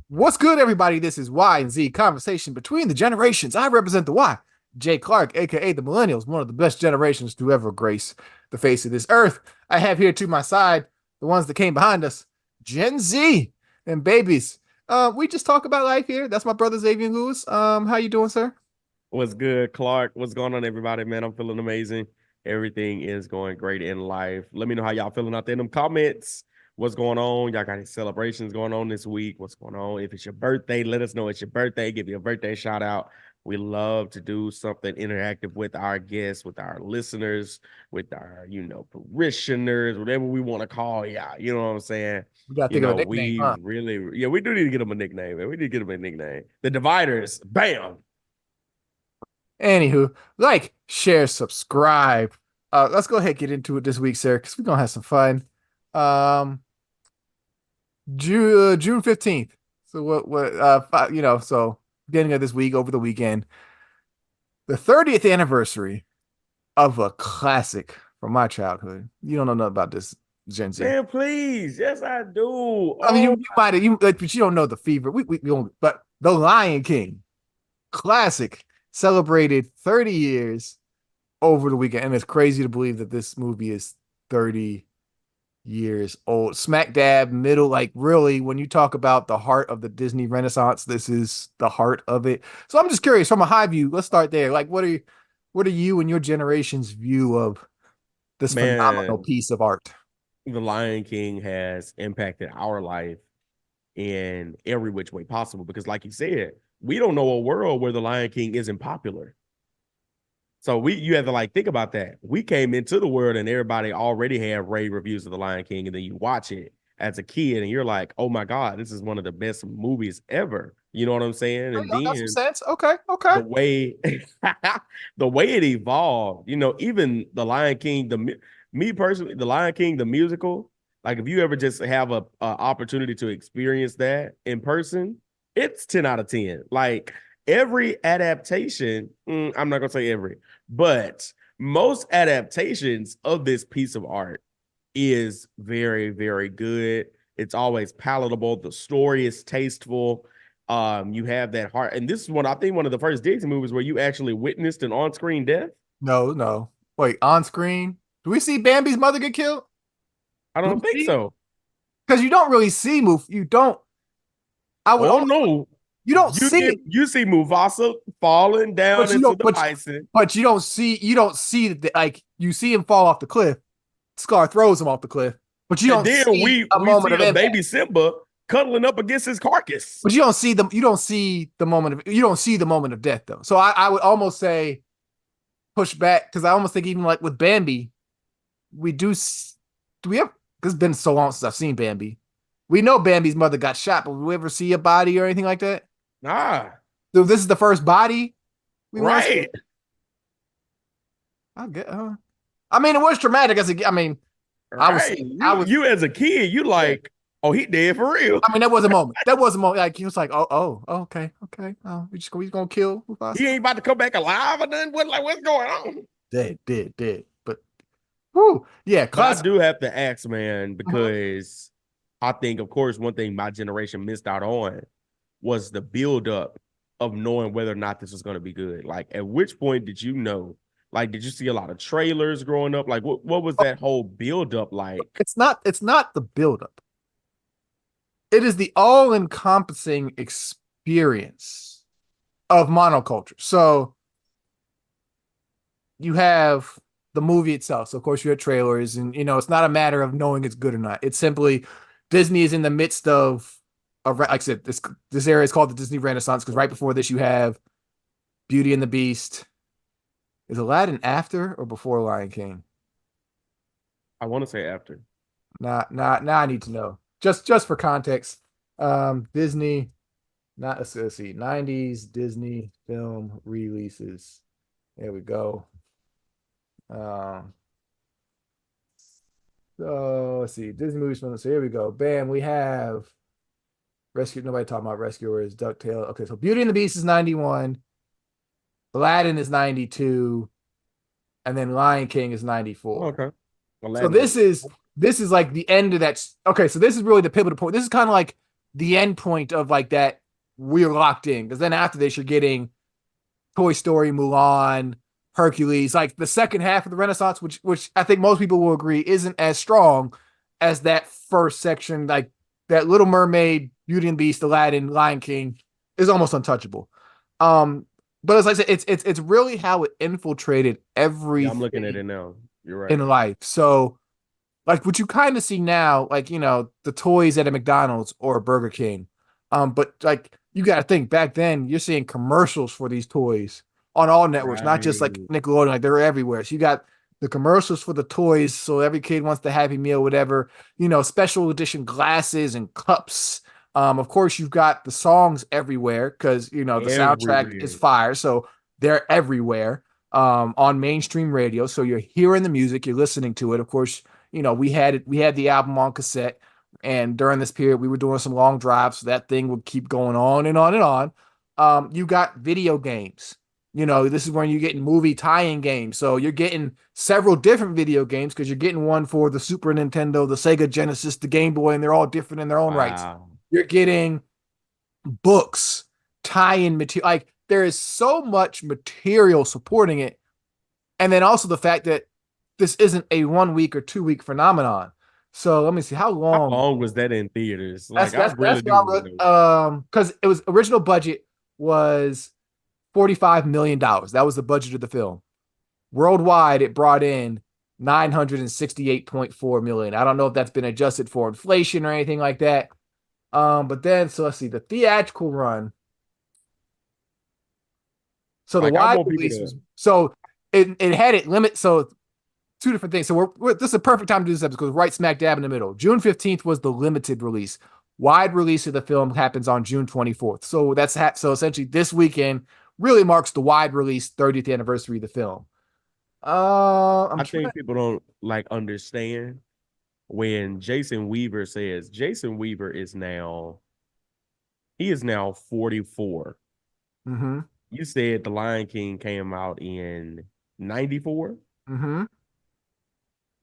What's good, everybody? This is Y and Z conversation between the generations. I represent the Y. Jay Clark, aka the Millennials, one of the best generations to ever grace the face of this earth. I have here to my side the ones that came behind us, Gen Z and babies. We just talk about life here. That's my brother Xavier Lewis. How you doing, sir? What's good, Clark? What's going on, everybody? Man, I'm feeling amazing. Everything is going great in life. Let me know how y'all feeling out there in them comments. What's going on? Y'all got any celebrations going on this week? What's going on? If it's your birthday, let us know it's your birthday. Give you a birthday shout out. We love to do something interactive with our guests, with our listeners, with our, parishioners, whatever we want to call y'all. You know what I'm saying? We gotta think of a nickname, We huh? really, yeah, we do need to get them a nickname, man. We need to get them a nickname. The Dividers, bam. Anywho, like, share, subscribe. Let's go ahead and get into it this week, sir, because we're gonna have some fun. Um, June 15th. So so beginning of this week over the weekend, the 30th anniversary of a classic from my childhood. You don't know nothing about this, Gen Z. Man, please. Yes, I do. I mean, you Oh, might have you like, but you don't know the fever. We don't, but The Lion King, classic, celebrated 30 years over the weekend. And it's crazy to believe that this movie is 30 years old. Smack dab middle, like really, when you talk about the heart of the Disney Renaissance, this is the heart of it. So I'm just curious from a high view. Let's start there. Like, what are you and your generation's view of this phenomenal man. piece of art? The Lion King has impacted our life in every which way possible because, like you said, we don't know a world where the Lion King isn't popular. So you have to like think about that. We came into the world and everybody already had rave reviews of the Lion King, and then you watch it as a kid and you're like, oh my God, this is one of the best movies ever. You know what I'm saying? Oh, And y'all got some then sense. Okay, okay. the way the way it evolved, even the Lion King, me personally, the Lion King, the musical, like if you ever just have a opportunity to experience that in person, it's 10 out of 10. Like every adaptation, I'm not gonna say every, but most adaptations of this piece of art is very, very good. It's always palatable. The story is tasteful. You have that heart, and this is one of the first Disney movies where you actually witnessed an on-screen death. No, no. Wait, on screen, do we see Bambi's mother get killed? I Do we don't think see? so. Because you don't really see move. You don't. I would Oh almost. no, You don't see it, you see Mufasa falling down but you into don't. the But bison, but you don't see. You don't see that. Like you see him fall off the cliff. Scar throws him off the cliff, but you and don't then see we a we moment see of a impact. baby Simba cuddling up against his carcass. But you don't see them. You don't see the moment of. You don't see the moment of death though. So I would almost say push back because I almost think even like with Bambi, we do. Do we have? Because it's been so long since I've seen Bambi. We know Bambi's mother got shot, but we ever see a body or anything like that? Ah, So this is the first body we want to see. right, I get. I mean, it was traumatic as a. I mean, I was. right. I You was. you as a kid, you Yeah. like, oh, he dead for real. I mean, that was a moment. That was a moment. Like he was like, oh, okay, okay. Oh, we gonna kill He Mufasa. ain't about to come back alive or nothing. What's going on? Dead. But, whoo, yeah, But I classic. do have to ask, man, Mhm. because I think, of course, one thing my generation missed out on was the buildup of knowing whether or not this was going to be good. Like, at which point did you know? Like, did you see a lot of trailers growing up? Like, what was that whole buildup like? It's not. It's not the buildup. It is the all-encompassing experience of monoculture. So you have the movie itself. So of course you have trailers, and it's not a matter of knowing it's good or not. It's simply Disney is in the midst of like I said, this area is called the Disney Renaissance because right before this you have Beauty and the Beast. Is Aladdin after or before Lion King? I want to say after. Not now I need to know. Just for context. Disney, not let's see, 90s Disney film releases. There we go. Um, So let's see, Disney movies from. So here we go. Bam, we have Rescue. Nobody talking about Rescuers, DuckTales. Okay, so Beauty and the Beast is 91, Aladdin is 92, and then Lion King is Oh, 94. okay. So Aladdin this was. is this is like the end of that. Okay, so this is really the pivotal point. This is kind of like the end point of like that we're locked in. Because then after this, you're getting Toy Story, Mulan, Hercules, like the second half of the Renaissance, which I think most people will agree isn't as strong as that first section. Like that Little Mermaid, Beauty and the Beast, Aladdin, Lion King is almost untouchable. Um, but as I said, it's really how it infiltrated Yeah, I'm looking at everything it now. You're right. in life. So like what you kind of see now, like the toys at a McDonald's or a Burger King. But like you got to think back then, you're seeing commercials for these toys on all networks, not just like Right. Nickelodeon. Like they're everywhere. So you got the commercials for the toys, so every kid wants the Happy Meal, whatever. Special edition glasses and cups. Of course, you've got the songs everywhere because the soundtrack is Everywhere. fire, so they're everywhere. On mainstream radio, so you're hearing the music, you're listening to it. Of course, we had the album on cassette, and during this period we were doing some long drives, so that thing would keep going on and on and on. You got video games. This is when you're getting movie tie-in games, so you're getting several different video games because you're getting one for the Super Nintendo, the Sega Genesis, the Game Boy, and they're all different in their own rights. Wow. You're getting books, tie-in material. Like there is so much material supporting it, and then also the fact that this isn't a 1 week or 2 week phenomenon. So let me see how How long. long was that in theaters? That's Like, I that's really that's do want to what know. because it was original budget was $45 million. That was the budget of the film. Worldwide, it brought in 968.4 million. I don't know if that's been adjusted for inflation or anything like that. But then so let's see the theatrical run. So the Like, I wide want people release to. was so it had it limit. So two different things. So this is a perfect time to do this episode because right smack dab in the middle. June 15th was the limited release. Wide release of the film happens on June 24th. So so essentially this weekend really marks the wide release 30th anniversary of the film. I'm I trying. think people don't like understand when Jason Weaver says Jason Weaver is now 44. Mm-hmm. You said The Lion King came out in 94? Mm-hmm.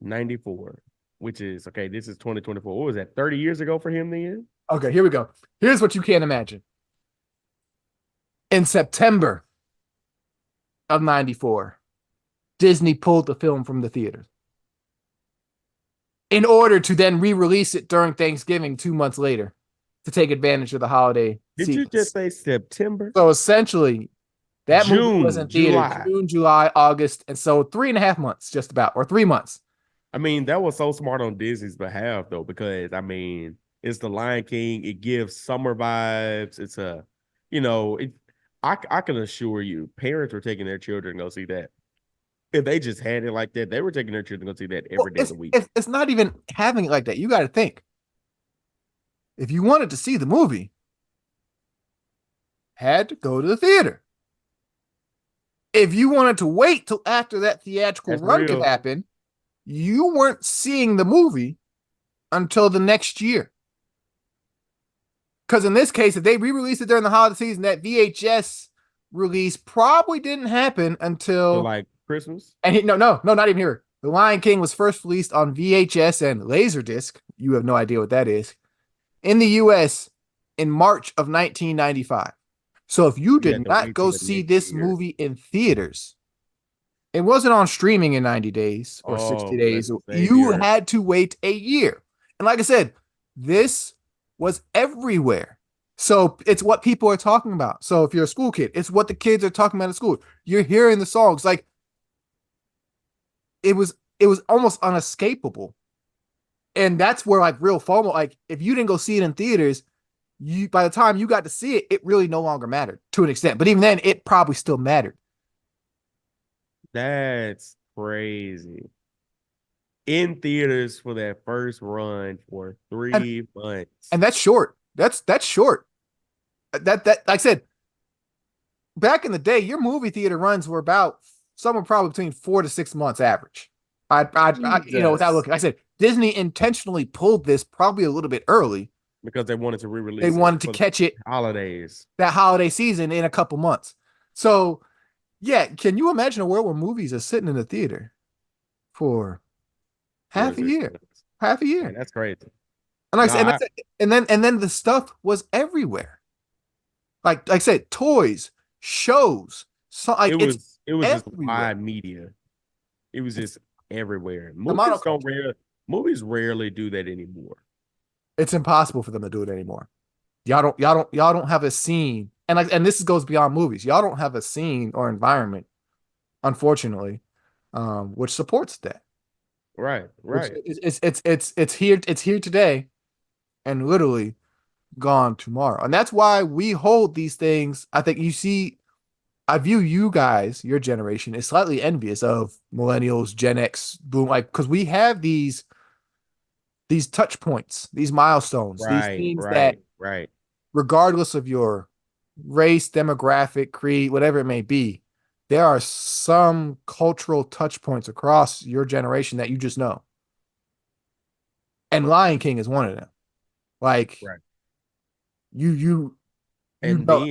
94, which is okay. This is 2024. What was that? 30 years ago for him then? Okay, here we go. Here's what you can't imagine. In September of 94, Disney pulled the film from the theaters in order to then re-release it during Thanksgiving 2 months later to take advantage of the holiday Did you just sequence. say September? So essentially, that movie was June, in theater July. June, July, August, and so 3.5 months, just about, or 3 months. I mean, that was so smart on Disney's behalf, though, because I mean, it's the Lion King. It gives summer vibes. It's a, you know, it. I can assure you, parents were taking their children to go see that. If they just had it like that, they were taking their children to go see that Well, every day of it's, the week. it's it's not even having it like that. You got to think if you wanted to see the movie, had to go to the theater. If you wanted to wait till after that theatrical That's run could real. happen, you weren't seeing the movie until the next year. Because in this case, if they re-released it during the holiday season, that VHS release probably didn't happen So until like Christmas. no, not even here. The Lion King was first released on VHS and Laserdisc. You have no idea what that is. In the US in March of 1995. So if you You had did to not wait till go the see next this year. movie in theaters, it wasn't on streaming in 90 days or 60 Oh, days. blessed You Savior. had to wait a year. And like I said, this was everywhere. So it's what people are talking about. So if you're a school kid, it's what the kids are talking about at school. You're hearing the songs. Like it was almost unescapable. And that's where like real FOMO, like if you didn't go see it in theaters, you by the time you got to see it, it really no longer mattered to an extent. But even then, it probably still mattered. That's crazy. In theaters for that first run for And 3 months. and that's short. That's short. That like I said, back in the day, your movie theater runs were about somewhere probably between 4 to 6 months average. Without Jesus. looking, like I said Disney intentionally pulled this probably a little bit early. Because they wanted to They re-release it wanted to for the catch it holidays. that holiday season in a couple months. So, yeah, can you imagine a world where movies are sitting in the theater for Four half to a six year? months. Half a Man, year. that's crazy. And like I No, said, and then the stuff was everywhere. Like I said, toys, shows, so it like it's was just everywhere. wide media. It was It's just everywhere. the monoculture. Movies rarely do that anymore. It's impossible for them to do it anymore. Y'all don't have a scene, and this goes beyond movies. Y'all don't have a scene or environment, unfortunately, which supports that. Right, Which right. it's here today and literally gone tomorrow. And that's why we hold these things. I think you see, I view you guys, your generation, is slightly envious of millennials, Gen X, boom, like because we have these touch points, these milestones, these Right, things that, right, right. regardless of your race, demographic, creed, whatever it may be, there are some cultural touch points across your generation that you just know. And Lion King is one of them. Like Right. you And know.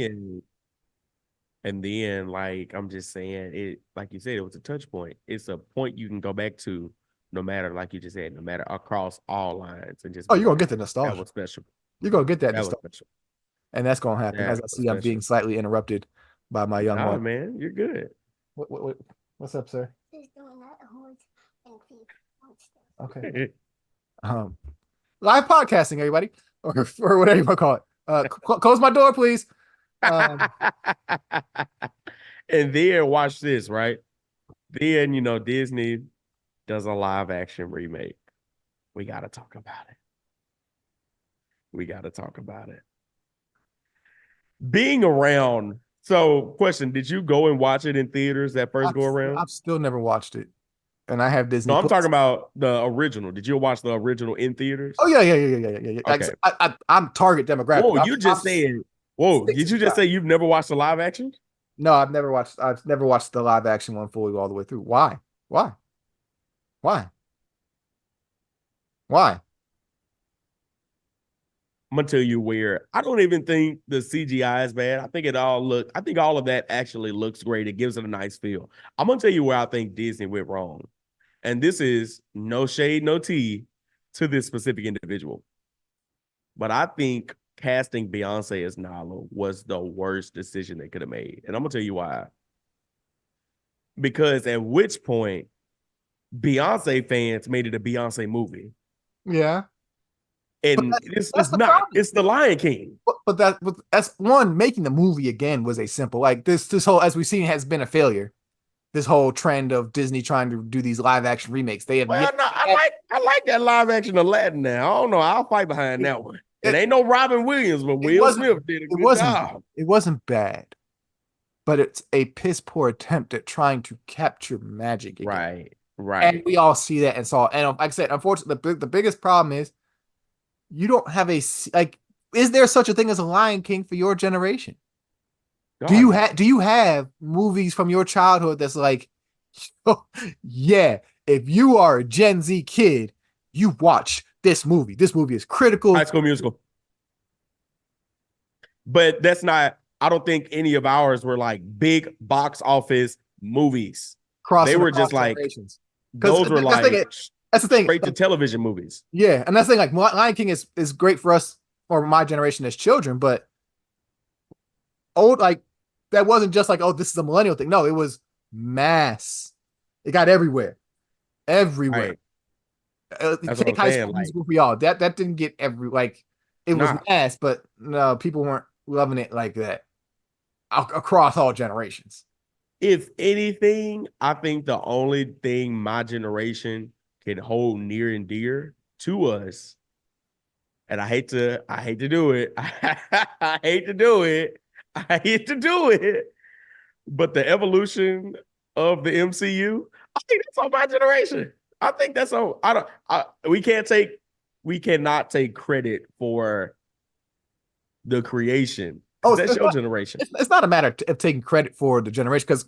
then like I'm just saying it, like you said, it was a touch point. It's a point you can go back to no matter, like you just said, no matter across all lines and just Oh, be you're gonna like, get the that nostalgia. was special. You're gonna get that That was nostalgia. special. And that's gonna happen. As That I was see, I'm being special. slightly interrupted by my young Nah, one. man, you're good. What's up, sir? Okay. Um, Live podcasting, everybody, or whatever you want to call it. Close my door, please. Um, And then watch this, right? Then Disney does a live action remake. We got to talk about it. We got to talk about it. Being around. So, question: did you go and watch it in theaters that first I've go around? I've still never watched it, and I have Disney No, I'm talking Plus. about the original. Did you watch the original in Oh theaters? yeah, yeah, yeah, yeah, yeah, yeah. Like I Okay. said, I'm target demographic. Whoa, I'm you I'm just said. Whoa, did you just 65. say you've never watched the live action? No, I've never watched the live action one fully all the way through. Why? Why? Why? Why? I'm gonna tell you where I don't even think the CGI is bad. I think all of that actually looks great. It gives it a nice feel. I'm gonna tell you where I think Disney went wrong. And this is no shade, no tea to this specific individual. But I think casting Beyonce as Nala was the worst decision they could have made. And I'm gonna tell you why. Because at which point Beyonce fans made it a Beyonce movie. Yeah, but And that's it's that's the not. problem. It's the Lion King. But that's one, making the movie again was a simple, like this whole, as we've seen, has been a failure. This whole trend of Disney trying to do these live action remakes. They have Well, made no, I like that live action Aladdin now. I don't know. I'll fight behind it, that one. It it, ain't no Robin Williams, but it Will wasn't Smith did a it good wasn't job. it wasn't bad, but it's a piss poor attempt at trying to capture magic again. Right, And right. we all see that and saw. And like I said, unfortunately, the biggest problem is you don't have like. Is there such a thing as a Lion King for your generation? Do God, you no. have do you have movies from your childhood that's like, oh, yeah, if you are a Gen Z kid, you watch this movie. This movie is High critical. School Musical. But that's not, I don't think any of ours were like big box office movies. They Crossing were across just like, generations. Because those were like that's the thing. straight to television movies. Yeah, and that's the thing. Like Lion King is great for us or my generation as children, but old like that wasn't just like, oh, this is a millennial thing. No, it was mass. It got everywhere, everywhere. Right. That's what Take I'm High saying. School Like, Musical for y'all. That didn't get like it was nah. mass, but no, people weren't loving it like that across all generations. If anything, I think the only thing my generation can hold near and dear to us, and I hate to do it. I hate to do it. I hate to do it. But the evolution of the MCU, I think that's on my generation. I think that's on. I don't. We cannot take credit for the creation Oh, because that's your generation, it's not a matter of taking credit for the generation because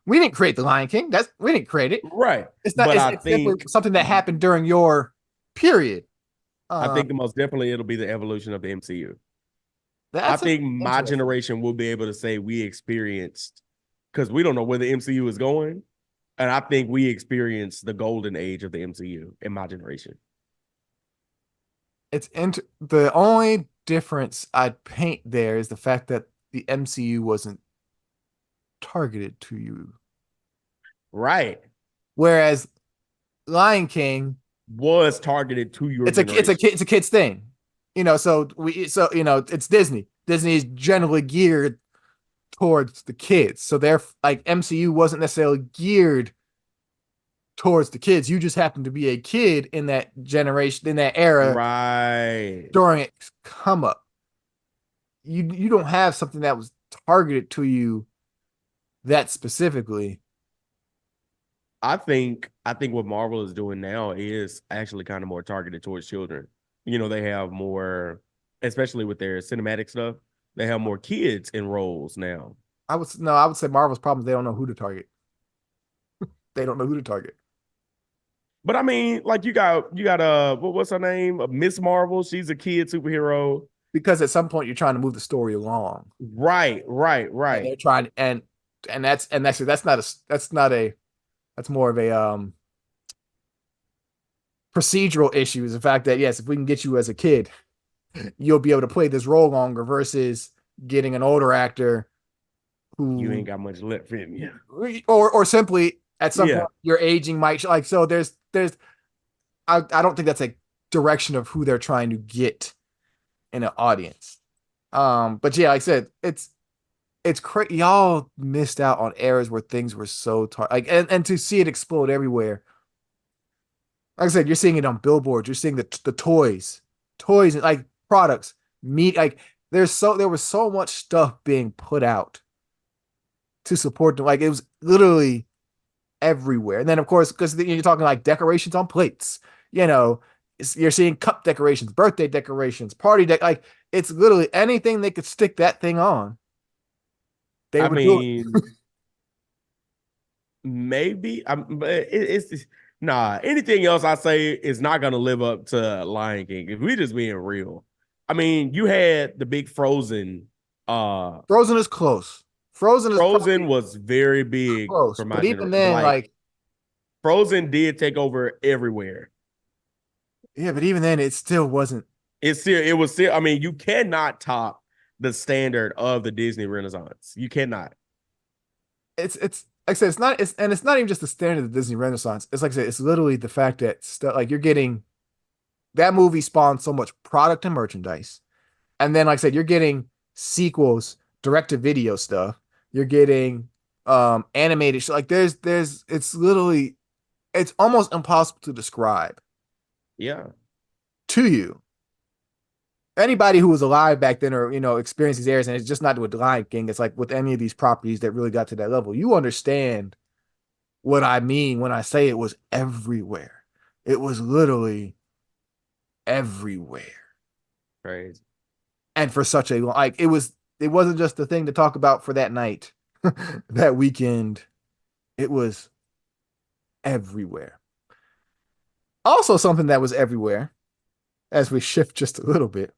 we didn't create the Lion King. We didn't create it. right? It's not. But It's simply something that happened during your period. I Uh, think the most definitely it'll be the evolution of the MCU. I that's think my interesting. generation will be able to say we experienced because we don't know where the MCU is going, and I think we experienced the golden age of the MCU in my generation. the only difference I'd paint there is the fact that the MCU wasn't targeted to you. Right. Whereas Lion King, Was targeted to your generation. it's a kid's thing. It's Disney. Disney is generally geared towards the kids. So they're like MCU wasn't necessarily geared towards the kids. You just happen to be a kid in that generation, in that era Right. during its come up. You don't have something that was targeted to you that specifically. I think what Marvel is doing now is actually kind of more targeted towards children. They have more, especially with their cinematic stuff, they have more kids in roles now. I would say Marvel's problem is they don't know who to target. They don't know who to target. But I mean, like you got what's her name? Miss Marvel. She's a kid superhero. Because at some point you're trying to move the story along. Right, right, And right. they're trying and that's more of a procedural issue is the fact that yes, if we can get you as a kid, you'll be able to play this role longer versus getting an older actor You who ain't got much left in you. or simply at some Yeah. point your aging might like so there's I don't think that's a direction of who they're trying to get in an audience. But yeah, like I said, it's crazy. Y'all missed out on eras where things were so like and to see it explode everywhere. Like I said, you're seeing it on billboards. You're seeing the toys and like products, meat. Like there was so much stuff being put out to support them. Like it was literally everywhere. And then of course, because you're talking like decorations on plates, you know, you're seeing cup decorations, birthday decorations, like it's literally anything they could stick that thing on. They I were doing. mean, maybe but it's nah. Anything else I say is not gonna live up to Lion King. If we just being real, I mean, you had the big Frozen. Frozen is close. Frozen is Frozen probably was very big close, for my but even generation. But then, like like Frozen did take over everywhere. yeah, but even then, it still wasn't. It was still. I mean, you cannot top the standard of the Disney Renaissance. You cannot. It's like I said, it's not even just the standard of the Disney Renaissance. It's like I said, it's literally the fact that stuff like you're getting that movie spawned so much product and merchandise, and then like I said, you're getting sequels, direct to video stuff. You're getting animated like there's it's literally it's almost impossible to describe Yeah. to you. Anybody who was alive back then or experienced these eras, and it's just not with Lion King, it's like with any of these properties that really got to that level, you understand what I mean when I say it was everywhere. It was literally everywhere. Crazy. And for such a long like it wasn't just a thing to talk about for that night, that weekend. It was everywhere. Also, something that was everywhere, as we shift just a little bit.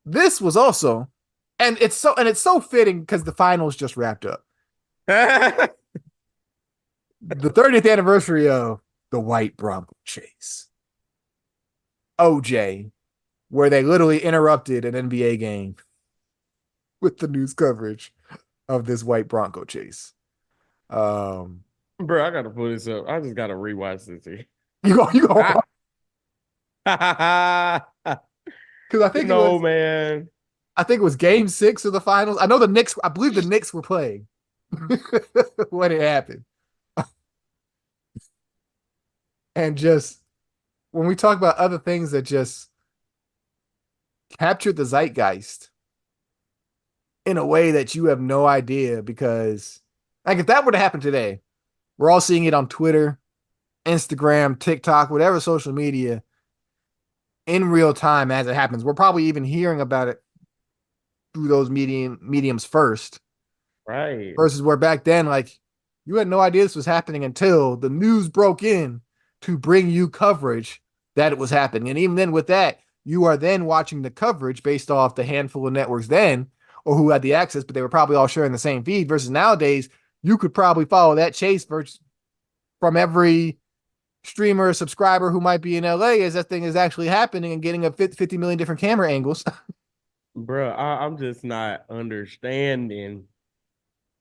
This was also, and it's so fitting because the finals just wrapped up. The 30th anniversary of the White Bronco chase. OJ, where they literally interrupted an NBA game with the news coverage of this White Bronco chase. Um, Bro, I gotta pull this up. I just gotta rewatch this here. you go, because No, man. I think it was Game 6 of the finals. I know the Knicks. I believe the Knicks were playing when it happened, and just when we talk about other things that just captured the zeitgeist in a way that you have no idea, because like if that were to happen today, we're all seeing it on Twitter, Instagram, TikTok, whatever social media in real time as it happens. We're probably even hearing about it through those mediums first, Right. versus where back then, like you had no idea this was happening until the news broke in to bring you coverage that it was happening. And even then, with that, you are then watching the coverage based off the handful of networks then, or who had the access, but they were probably all sharing the same feed. Versus nowadays, you could probably follow that chase from every streamer or subscriber who might be in LA as that thing is actually happening and getting a 50 million different camera angles. Bro, I'm just not understanding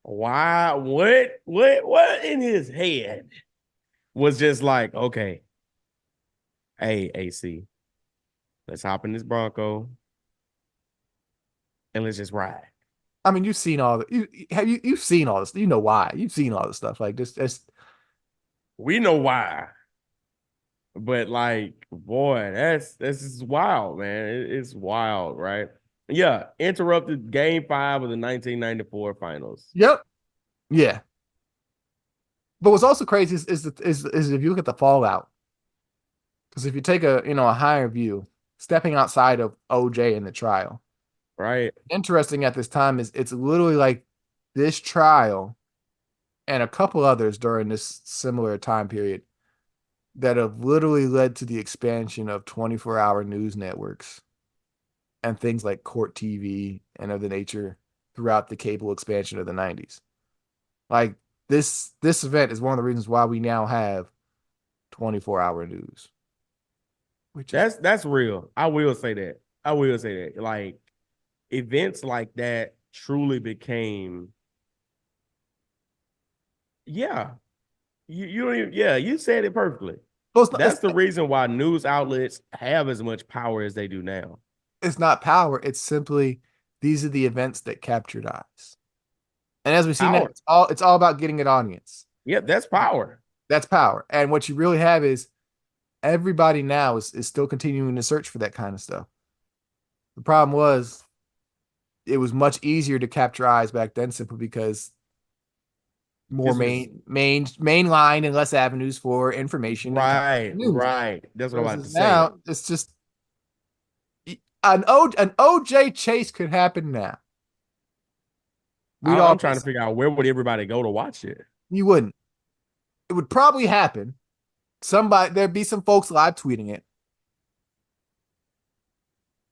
why what in his head was just like, okay, hey, AC, let's hop in this Bronco and let's just ride. I mean, you've seen all the you've seen all this. You know why. You've seen all this stuff. Like this We know why. But like, boy, that's just wild, man. It's wild, right? Yeah, interrupted game 5 of the 1994 finals. yep. Yeah. But what's also crazy is if you look at the fallout, because if you take a higher view, stepping outside of OJ in the trial, Right. interesting at this time is it's literally like this trial and a couple others during this similar time period that have literally led to the expansion of 24-hour news networks and things like court TV and of the nature throughout the cable expansion of the 90s. Like this event is one of the reasons why we now have 24-hour news, which is That's real. I will say that. I will say that. Like events like that truly became, yeah. You don't even, yeah, you said it perfectly. well, That's the reason why news outlets have as much power as they do now. it's not power. It's simply these are the events that captured eyes. And as we see now, Power. it's all about getting an audience. Yep, that's power. That's power. And what you really have is everybody now is still continuing to search for that kind of stuff. The problem was it was much easier to capture eyes back then simply because more This was mainline and less avenues for information and right, news. right. That's what I'm about to Versus say. now, it's just an OJ chase could happen now. We'd all I'm trying to figure out where would everybody go to watch it. you wouldn't. It would probably happen. There'd be some folks live tweeting it.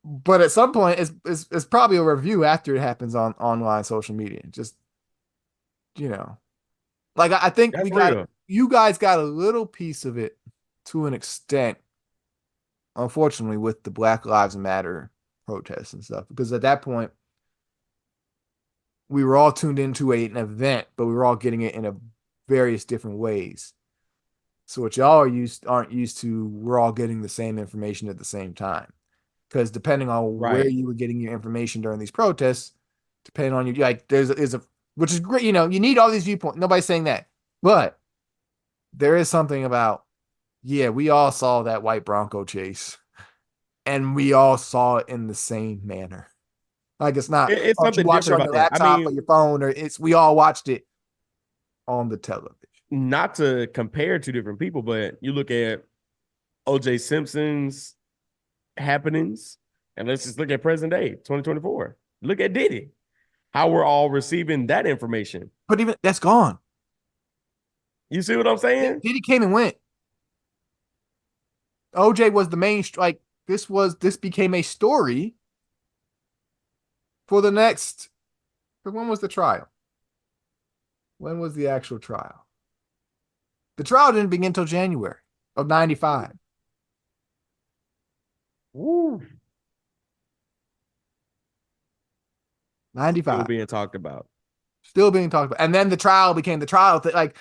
But at some point, it's probably a review after it happens on online social media. Just, you know, like I think That's real. you guys got a little piece of it to an extent, unfortunately, with the Black Lives Matter protests and stuff. Because at that point, we were all tuned into an event, but we were all getting it in a various different ways. So what y'all aren't used to, we're all getting the same information at the same time. Because depending on where Right. you were getting your information during these protests, depending on you, like there's a which is great, you need all these viewpoints. Nobody's saying that, but there is something about, yeah, we all saw that white Bronco chase, and we all saw it in the same manner. Like it's not, It's oh, you something watch it different on about your that. I laptop or mean, your phone, or we all watched it on the television. not to compare two different people, but you look at OJ Simpson's happenings, and let's just look at present day, 2024. Look at Diddy, how we're all receiving that information. But even that's gone. You see what I'm saying? Diddy came and went. OJ was the main like this became a story for the next. When was the trial? When was the actual trial? The trial didn't begin until January of 95. Woo. Still 95. being talked about. Still being talked about. And then the trial became the trial. Like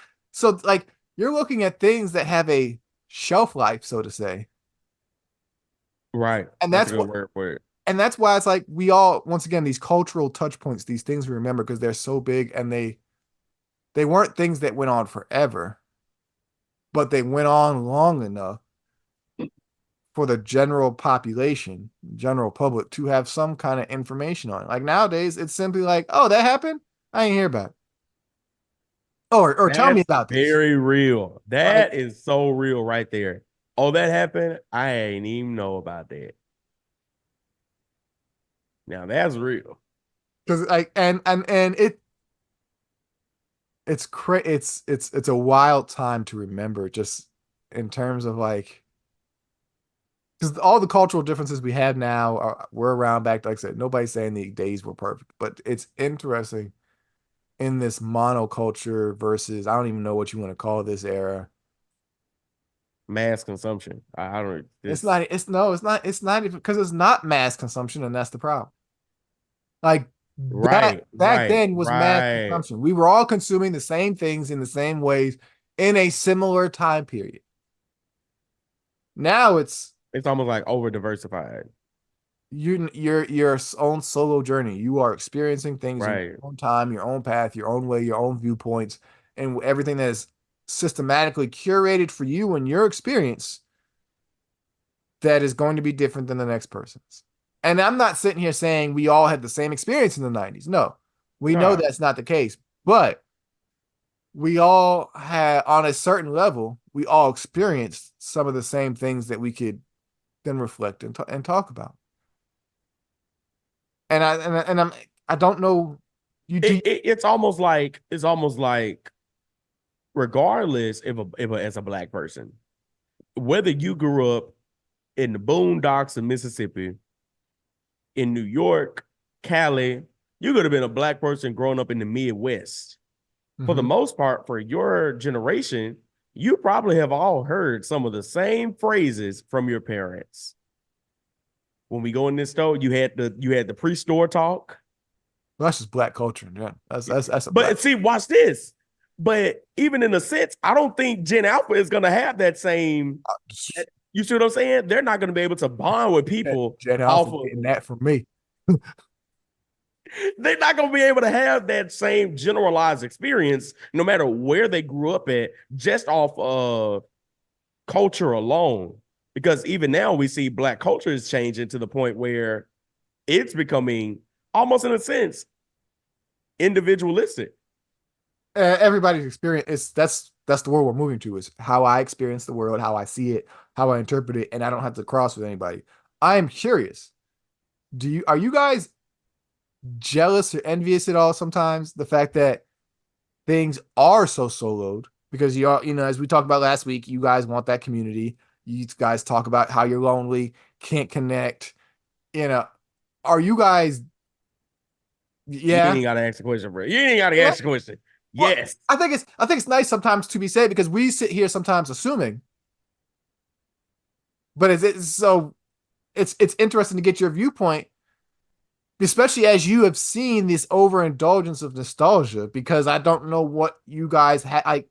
you're looking at things that have a shelf life, so to say. Right. And That's that's a good what word for it. and that's why it's like we all, once again, these cultural touch points, these things we remember because they're so big and they weren't things that went on forever, but they went on long enough for the general population, general public to have some kind of information on it. Like nowadays, it's simply like, oh, that happened? I ain't hear about it. Or tell me That's about this. very real. Like, That is so real right there. Oh, that happened? I ain't even know about that. Now that's real. because like and it's a wild time to remember just in terms of like because all the cultural differences we have now were around back. Like I said, nobody's saying the days were perfect, but it's interesting in this monoculture versus I don't even know what you want to call this era Mass consumption. I don't. It's This not. It's no. It's not even because it's not mass consumption, and that's the problem. Like that right, back right, then was mass right. consumption. We were all consuming the same things in the same ways in a similar time period. Now it's It's almost like over diversified. your own solo journey. You are experiencing things in Right. your own time, your own path, your own way, your own viewpoints, and everything that is systematically curated for you and your experience that is going to be different than the next person's. And I'm not sitting here saying we all had the same experience in the 90s. No, we know Nah. that's not the case. But we all had, on a certain level, we all experienced some of the same things that we could then reflect and talk about. I don't know. You do It's almost like regardless if as a black person, whether you grew up in the boondocks of Mississippi, in New York, Cali, you could have been a black person growing up in the Midwest. For the Mhm. most part, for your generation, you probably have all heard some of the same phrases from your parents. When we go in this store, you had the pre-store talk. Well, that's just black culture. Yeah, that's a black. But see, watch this. But even in a sense, I don't think Gen Alpha is going to have that same. You see what I'm saying? They're not going to be able to bond with people Jen Alpha off of. getting that from me. They're not going to be able to have that same generalized experience, no matter where they grew up at, just off of culture alone. Because even now, we see black culture is changing to the point where it's becoming almost, in a sense, individualistic. Everybody's experience is that's the world we're moving to is how I experience the world, how I see it, how I interpret it, and I don't have to cross with anybody. I am curious. Are you guys jealous or envious at all sometimes the fact that things are so soloed because you are, as we talked about last week, you guys want that community. You guys talk about how you're lonely, can't connect. You know, are you guys? You Yeah, ain't got to ask the question, bro. You ain't got to yeah. ask the question. Well, Yes. I think it's nice sometimes to be said because we sit here sometimes assuming, but it's interesting to get your viewpoint, especially as you have seen this overindulgence of nostalgia. Because I don't know what you guys had.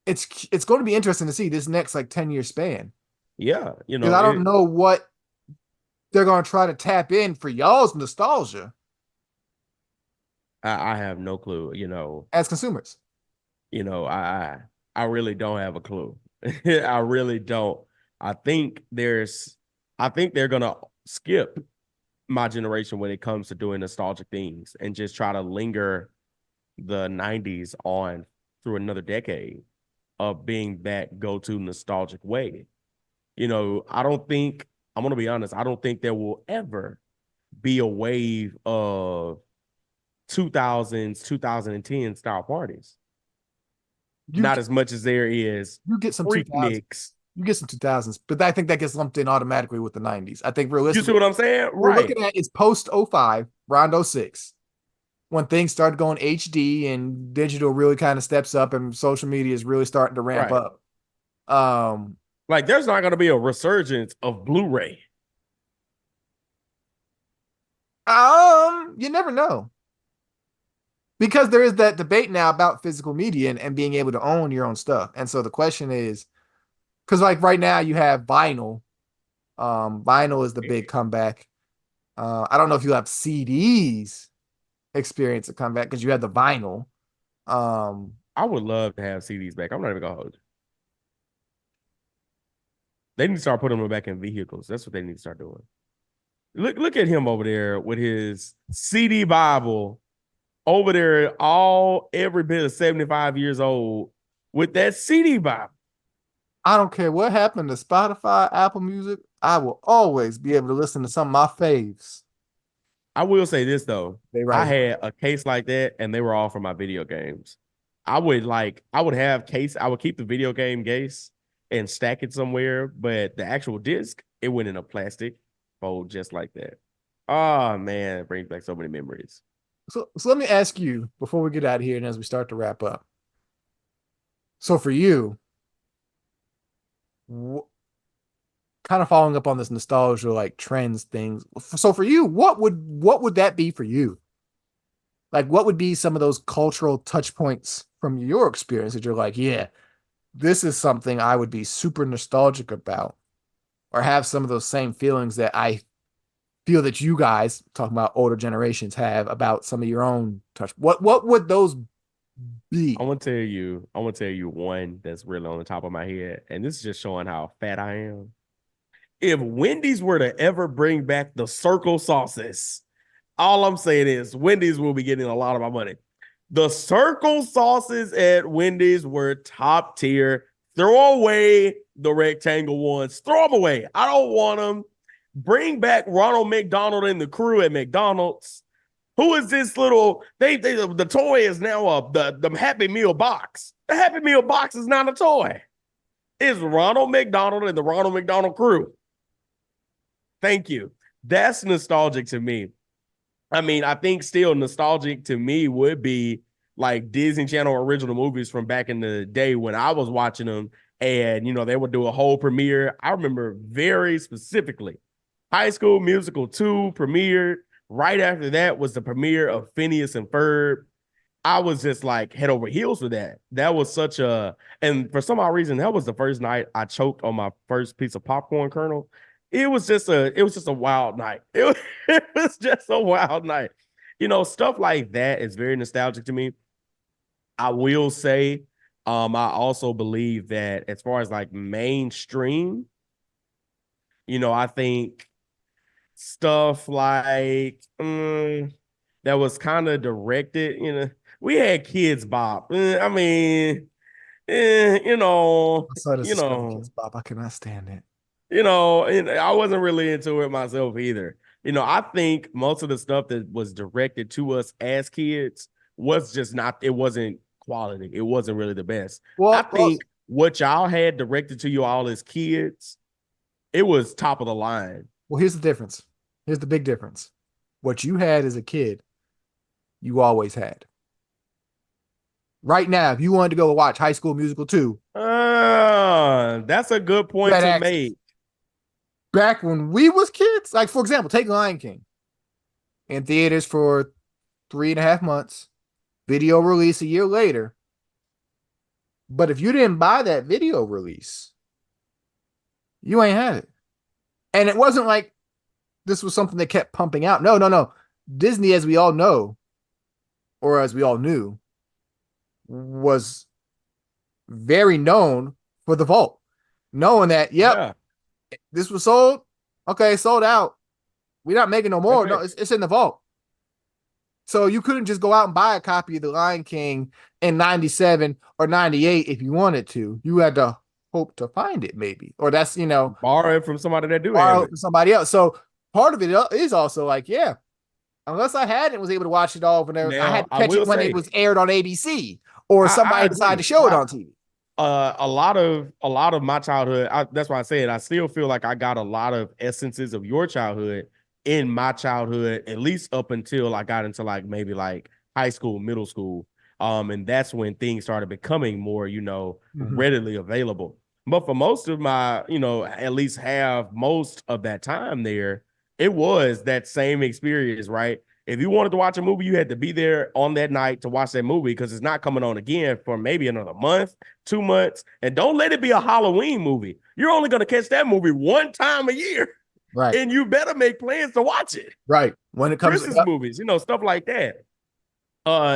It's going to be interesting to see this next like 10-year span Yeah. because I don't know what they're going to try to tap in for y'all's nostalgia I have no clue. as consumers. You know, I really don't have a clue. I really don't. I think there's I think they're gonna skip my generation when it comes to doing nostalgic things and just try to linger the 90s on through another decade of being that go-to nostalgic way. I don't think I'm gonna be honest, I don't think there will ever be a wave of 2000s, 2010 style parties. You Not as much as there is you get some 2000s, Freakniks. you get some 2000s, but I think that gets lumped in automatically with the 90s. I think You see realistically, what I'm saying? what we're Right. looking at is post '05, round '06, when things started going HD and digital really kind of steps up and social media is really starting to ramp Right. up. Um, Like there's not going to be a resurgence of Blu-ray. you never know because there is that debate now about physical media and being able to own your own stuff. And so the question is, because like right now you have vinyl. Vinyl is the big comeback. I don't know if you have CDs experience a comeback because you had the vinyl. Um, I would love to have CDs back. I'm not even going to hold you. They need to start putting them back in vehicles. That's what they need to start doing. Look at him over there with his CD Bible over there, all every bit of 75 years old with that CD Bible. I don't care what happened to Spotify, Apple Music. I will always be able to listen to some of my faves. I will say this though. They I right here. had a case like that, and they were all for my video games. I would have case, I would keep the video game case and stack it somewhere, but the actual disc, it went in a plastic fold just like that. Oh man, it brings back so many memories. So let me ask you before we get out of here and as we start to wrap up. So for you, kind of following up on this nostalgia like trends things. So for you, what would that be for you? Like what would be some of those cultural touch points from your experience that you're like, yeah, this is something I would be super nostalgic about or have some of those same feelings that I feel that you guys talking about older generations have about some of your own touch. What would those be? I want to tell you one that's really on the top of my head, and this is just showing how fat I am. If Wendy's were to ever bring back the circle sauces, all I'm saying is Wendy's will be getting a lot of my money. The circle sauces at Wendy's were top tier. Throw away the rectangle ones. Throw them away. I don't want them. Bring back Ronald McDonald and the crew at McDonald's. Who is this little? The toy is now the Happy Meal box. The Happy Meal box is not a toy. It's Ronald McDonald and the Ronald McDonald crew. Thank you. That's nostalgic to me. I mean, I think still nostalgic to me would be like Disney Channel original movies from back in the day when I was watching them, and they would do a whole premiere. I remember very specifically High School Musical 2 premiered. Right after that was the premiere of Phineas and Ferb. I was just like head over heels for that. That was such a, and for some odd reason, that was the first night I choked on my first piece of popcorn kernel. It was just a wild night. It was just a wild night. Stuff like that is very nostalgic to me. I will say, I also believe that as far as like mainstream, I think stuff like that was kind of directed, we had Kids Bop. I mean, you know, I saw this you Discover know, Kids Bob. I cannot stand it. and I wasn't really into it myself either. I think most of the stuff that was directed to us as kids was just not, it wasn't quality. It wasn't really the best. I Well, think what y'all had directed to you all as kids, it was top of the line. well, here's the difference. Here's the big difference. What you had as a kid, you always had. Right now, if you wanted to go watch High School Musical 2, That's a good you point had to access. make. Back when we was kids, like for example, take Lion King in theaters for 3.5 months, video release a year later. But if you didn't buy that video release, you ain't had it. And it wasn't like this was something that kept pumping out. No, no, no. Disney, as we all know, or as we all knew, was very known for the vault, knowing that, yep, Yeah. this was sold. Okay, sold out. We're not making no That's more. No, it. it's in the vault. So you couldn't just go out and buy a copy of The Lion King in 97 or 98 if you wanted to. You had to hope to find it, maybe. Or that's, Borrow it from somebody that do have borrow it it. from somebody else. So part of it is also like, yeah, unless I hadn't was able to watch it all whenever I had Now, to I catch it will when it say, was aired on ABC or I somebody decided to agree. show it on TV. A lot of my childhood, that's why I said I still feel like I got a lot of essences of your childhood in my childhood, at least up until I got into like maybe like high school, middle school. And that's when things started becoming more, Mhm. readily available. But for most of my, at least have most of that time there, it was that same experience, right? If you wanted to watch a movie, you had to be there on that night to watch that movie because it's not coming on again for maybe another month, 2 months. And don't let it be a Halloween movie. You're only going to catch that movie one time a year, Right, and you better make plans to watch it. right. When it comes to, Christmas yep. movies, stuff like that.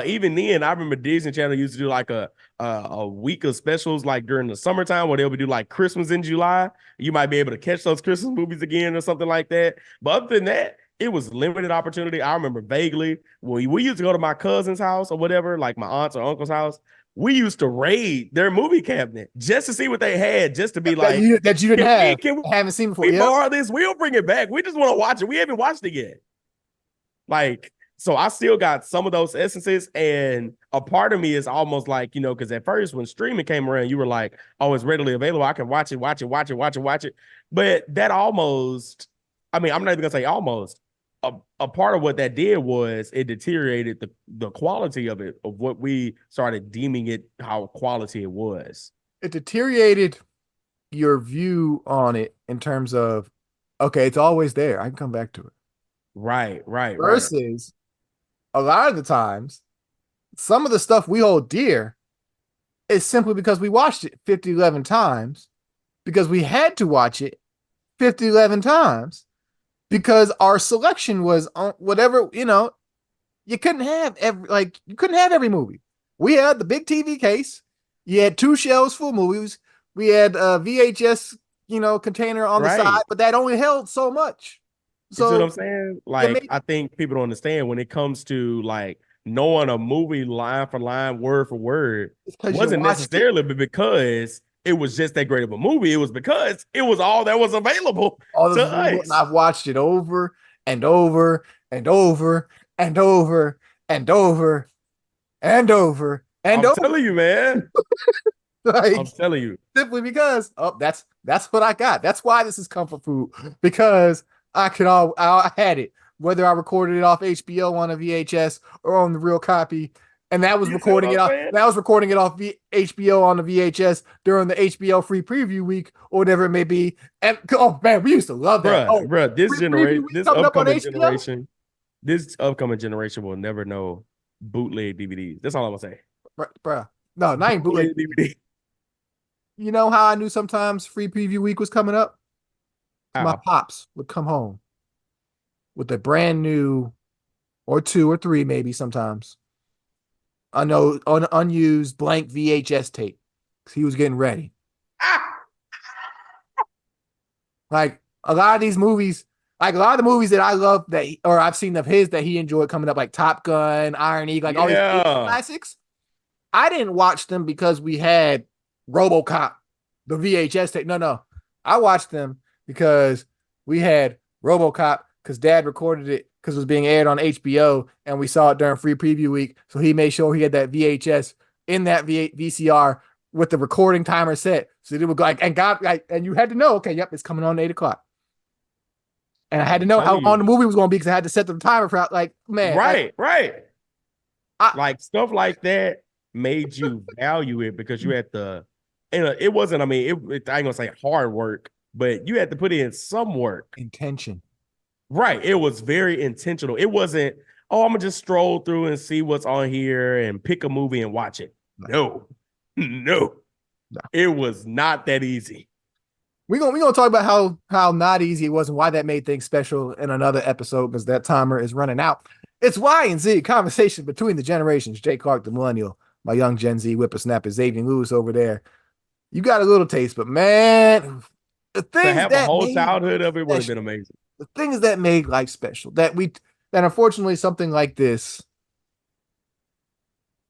Even then, I remember Disney Channel used to do like a week of specials like during the summertime where they would do like Christmas in July. You might be able to catch those Christmas movies again or something like that. But other than that, it was limited opportunity. I remember vaguely when we used to go to my cousin's house or whatever, like my aunt's or uncle's house. We used to raid their movie cabinet just to see what they had, just to be that like, you didn't can we have, can haven't seen before. we Yep. borrow this? We'll bring it back. We just want to watch it. We haven't watched it yet. Like, so I still got some of those essences, and a part of me is almost like, because at first when streaming came around, you were like, oh, it's readily available. I can watch it, watch it, watch it, watch it, watch it. But that almost, I mean, I'm not even gonna say almost. A part of what that did was it deteriorated the quality of it, of what we started deeming it, how quality it was. It deteriorated your view on it in terms of, okay, it's always there. I can come back to it. Right, right, right. Versus a lot of the times, some of the stuff we hold dear is simply because we watched it 50, 11 times, because we had to watch it 50, 11 times, because our selection was on whatever, you couldn't have every movie. We had the big TV case. You had two shelves full of movies. We had a VHS, container on the side, Right. but that only held so much. You see what So I'm saying? you Like, made I think people don't understand when it comes to like knowing a movie line for line, word for word, it's because you wasn't watched it necessarily because it was just that great of a movie. It was because it was all that was available all to those available, and us. I've watched it over and over and over and over and over and over and I'm over. telling you, man. I'm Like telling you. simply because that's what I got. That's why this is comfort food, because I had it, whether I recorded it off HBO on a VHS or on the real copy, and You see what I'm saying? that was recording it off HBO on the VHS during the HBO free preview week or whatever it may be. And oh man, we used to love that. Oh, Bruh, free preview week coming up on HBO. this upcoming generation will never know bootleg DVDs. That's all I'm gonna say. Bruh. No, not even bootleg. Bootleg DVD. You know how I knew sometimes free preview week was coming up? My How? pops would come home with a brand new, or two or three maybe sometimes, I know, unused blank VHS tape. 'Cause he was getting ready. Ah! Like a lot of these movies, like a lot of the movies that I love or I've seen of his that he enjoyed coming up, like Top Gun, Iron Eagle, like all these 80s Yeah. classics. I didn't watch them because we had RoboCop, the VHS tape. No, no. I watched them because we had RoboCop because Dad recorded it because it was being aired on HBO and we saw it during free preview week. So he made sure he had that VHS in that VCR with the recording timer set. So it would go like, and God, like, and you had to know, okay, yep, it's coming on 8 o'clock. And I had to I'm know how telling long you. the movie was going to be because I had to set the timer for, like, man, like, Right, right. I, Like stuff like that made you value it because you had to, and it wasn't, I mean, I ain't gonna say hard work, but you had to put in some work. intention. Right. It was very intentional. It wasn't, oh, I'm gonna just stroll through and see what's on here and pick a movie and watch it. No, No, no, no. it was not that easy. We gonna talk about how not easy it was and why that made things special in another episode because that timer is running out. It's Y and Z, conversation between the generations. Jay Clark, the millennial, my young Gen Z whippersnapper, Xavier Lewis over there. You got a little taste, but man, the To things have a that whole made childhood of it would have special, been amazing. the things that made life special, that unfortunately something like this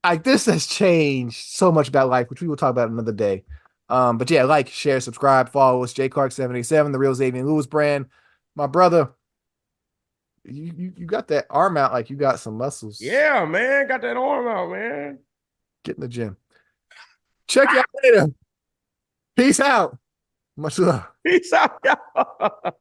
has changed so much about life, which we will talk about another day. But yeah, like, share, subscribe, follow us, J Clark 77, the real Xavier Lewis brand. My brother, you got that arm out like you got some muscles. Yeah, man. Got that arm out, man. Get in the gym. Check you out later. Peace out. Much love. Peace out, y'all.